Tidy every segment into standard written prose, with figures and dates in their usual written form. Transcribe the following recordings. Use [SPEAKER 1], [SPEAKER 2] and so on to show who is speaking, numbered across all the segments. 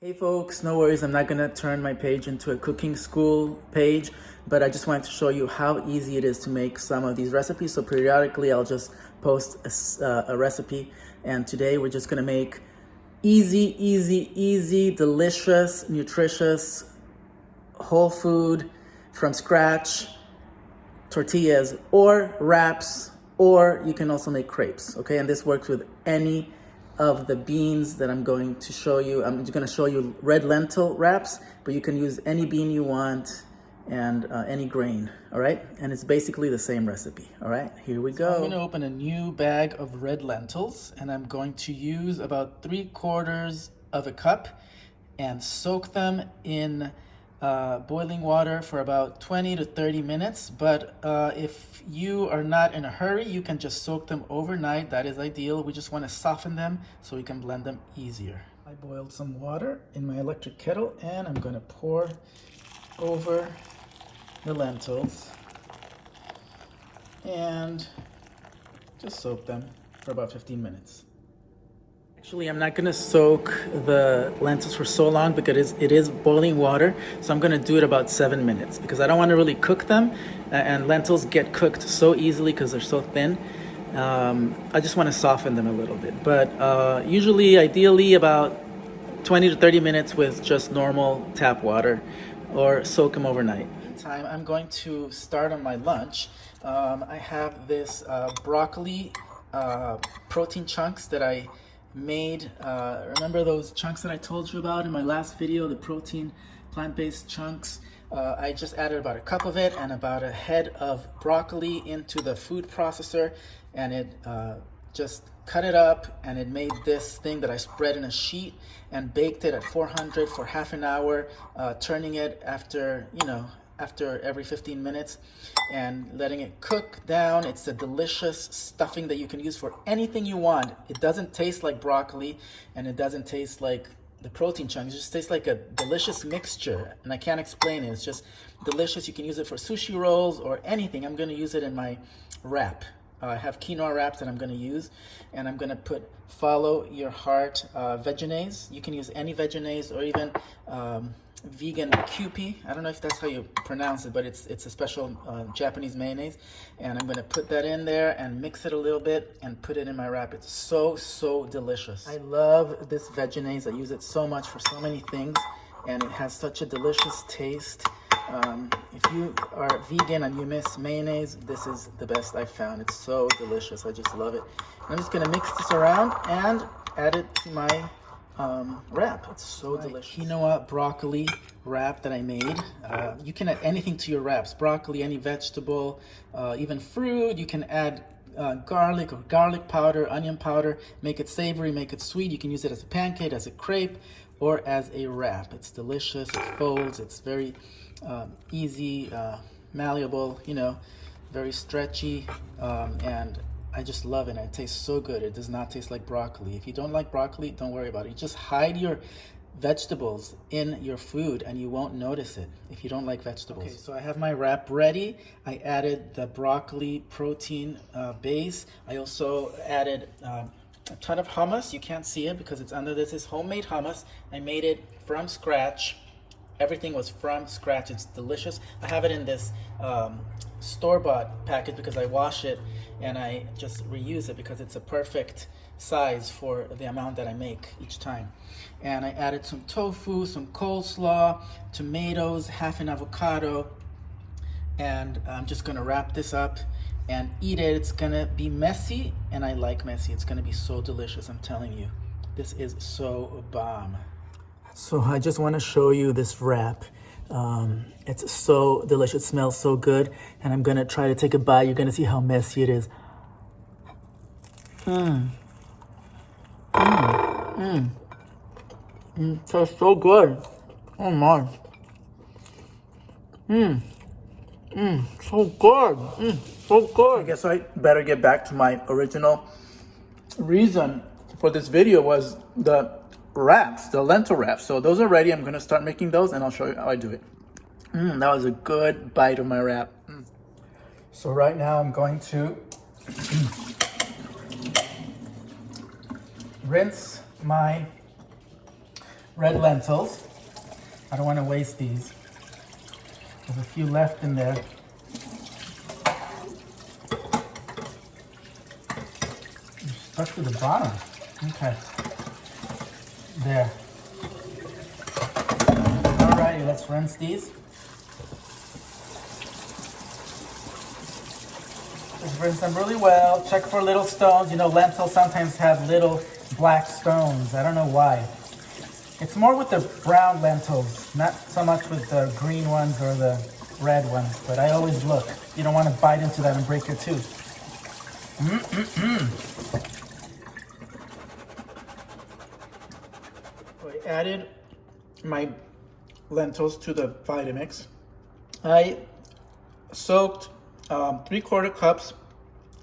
[SPEAKER 1] Hey folks, no worries, I'm not gonna turn my page into a cooking school page, but I just wanted to show you how easy it is to make some of these recipes. So periodically I'll just post a recipe, and today we're just gonna make easy, delicious, nutritious, whole food, from scratch tortillas or wraps, or you can also make crepes, okay? And this works with any of the beans that I'm going to show you. I'm just going to show you red lentil wraps, but you can use any bean you want and any grain, all right? And it's basically the same recipe, all right? Here we go. So I'm going to open a new bag of red lentils, and I'm going to use about 3/4 of a cup and soak them in boiling water for about 20 to 30 minutes. But if you are not in a hurry, you can just soak them overnight. That is ideal. We just want to soften them so we can blend them easier. I boiled some water in my electric kettle, and I'm going to pour over the lentils and just soak them for about 15 minutes. Actually, I'm not going to soak the lentils for so long because it is boiling water. So I'm going to do it about 7 minutes because I don't want to really cook them. And lentils get cooked so easily because they're so thin. I just want to soften them a little bit. But ideally, about 20 to 30 minutes with just normal tap water, or soak them overnight. Meantime, I'm going to start on my lunch. I have this broccoli protein chunks that I made. Remember those chunks that I told you about in my last video, the protein plant-based chunks? I just added about a cup of it and about a head of broccoli into the food processor, and it just cut it up, and it made this thing that I spread in a sheet and baked it at 400 for half an hour, turning it after every 15 minutes and letting it cook down. It's a delicious stuffing that you can use for anything you want. It doesn't taste like broccoli, and it doesn't taste like the protein chunks. It just tastes like a delicious mixture, and I can't explain it. It's just delicious. You can use it for sushi rolls or anything. I'm going to use it in my wrap. I have quinoa wraps that I'm going to use, and I'm going to put Follow Your Heart Vegenaise. You can use any Vegenaise or even vegan Kewpie. I don't know if that's how you pronounce it, but it's a special Japanese mayonnaise. And I'm going to put that in there and mix it a little bit and put it in my wrap. It's so delicious. I love this Vegenaise. I use it so much for so many things, and it has such a delicious taste. If you are vegan and you miss mayonnaise, this is the best I've found. It's so delicious. I just love it. I'm just going to mix this around and add it to my wrap. It's so delicious. Quinoa broccoli wrap that I made. You can add anything to your wraps. Broccoli, any vegetable, even fruit. You can add garlic or garlic powder, onion powder. Make it savory, make it sweet. You can use it as a pancake, as a crepe, or as a wrap. It's delicious. It folds. It's very easy, malleable, very stretchy, and I just love it. It tastes so good. It does not taste like broccoli. If you don't like broccoli, don't worry about it. You just hide your vegetables in your food and you won't notice it if you don't like vegetables. Okay, so I have my wrap ready. I added the broccoli protein base. I also added a ton of hummus. You can't see it because it's under this. Is homemade hummus. I made it from scratch. Everything was from scratch. It's delicious. I have it in this store-bought package because I wash it and I just reuse it because it's a perfect size for the amount that I make each time. And I added some tofu, some coleslaw, tomatoes, half an avocado, and I'm just gonna wrap this up and eat it. It's gonna be messy, and I like messy. It's gonna be so delicious, I'm telling you. This is so bomb. So I just want to show you this wrap. It's so delicious. It smells so good. And I'm going to try to take a bite. You're going to see how messy it is. It tastes so good. Oh my. So good. So good. I guess I better get back to my original reason for this video was the wraps, the lentil wraps. So those are ready. I'm going to start making those, and I'll show you how I do it. That was a good bite of my wrap. So right now I'm going to rinse my red lentils. I don't want to waste these. There's a few left in there. You're stuck to the bottom. Okay. There. Alrighty, let's rinse these. Just rinse them really well. Check for little stones. You know, lentils sometimes have little black stones. I don't know why. It's more with the brown lentils, not so much with the green ones or the red ones, but I always look. You don't want to bite into that and break your tooth. I added my lentils to the Vitamix. I soaked 3/4 cups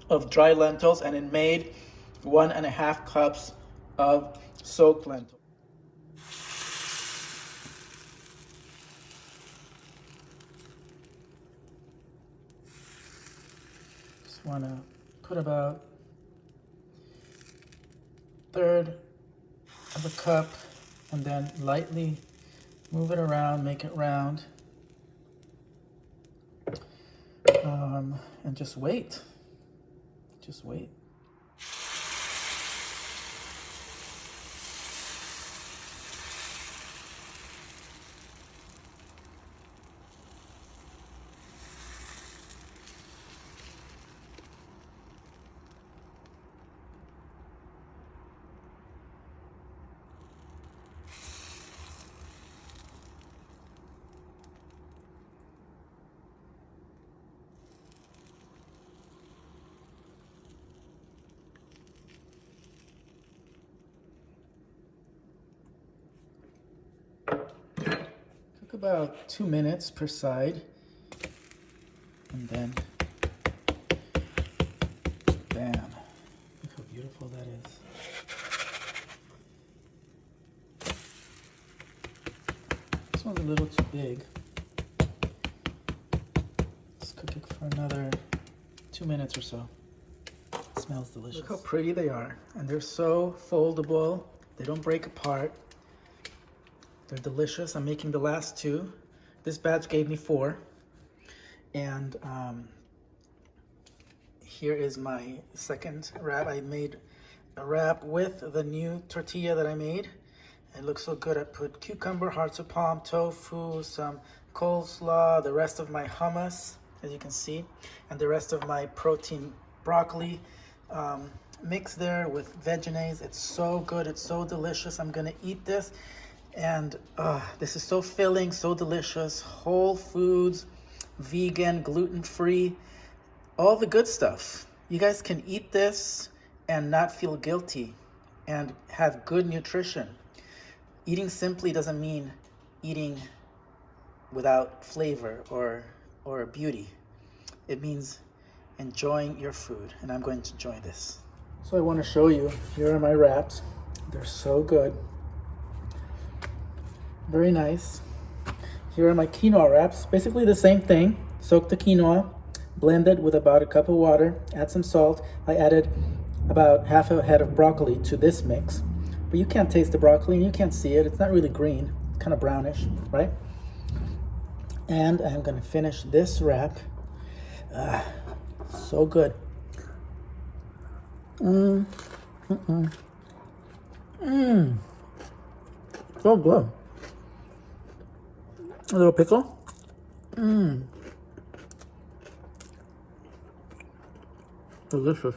[SPEAKER 1] of dry lentils, and it made 1.5 cups of soaked lentils. Just want to put about 1/3 of a cup and then lightly move it around, make it round, and just wait. Just wait. Cook about 2 minutes per side, and then bam. Look how beautiful that is. This one's a little too big. Let's cook it for another 2 minutes or so. It smells delicious. Look how pretty they are, and they're so foldable. They don't break apart. They're delicious. I'm making the last 2. This batch gave me 4. And here is my second wrap. I made a wrap with the new tortilla that I made. It looks so good. I put cucumber, hearts of palm, tofu, some coleslaw, the rest of my hummus, as you can see, and the rest of my protein broccoli mix there with veggies. It's so good. It's so delicious. I'm gonna eat this. And this is so filling, so delicious. Whole foods, vegan, gluten-free, all the good stuff. You guys can eat this and not feel guilty and have good nutrition. Eating simply doesn't mean eating without flavor or beauty. It means enjoying your food, and I'm going to enjoy this. So I want to show you, here are my wraps. They're so good. Very nice. Here are my quinoa wraps. Basically the same thing. Soak the quinoa, blend it with about a cup of water, add some salt. I added about half a head of broccoli to this mix. But you can't taste the broccoli and you can't see it. It's not really green. It's kind of brownish, right? And I'm gonna finish this wrap. So good. So good. A little pickle. Delicious.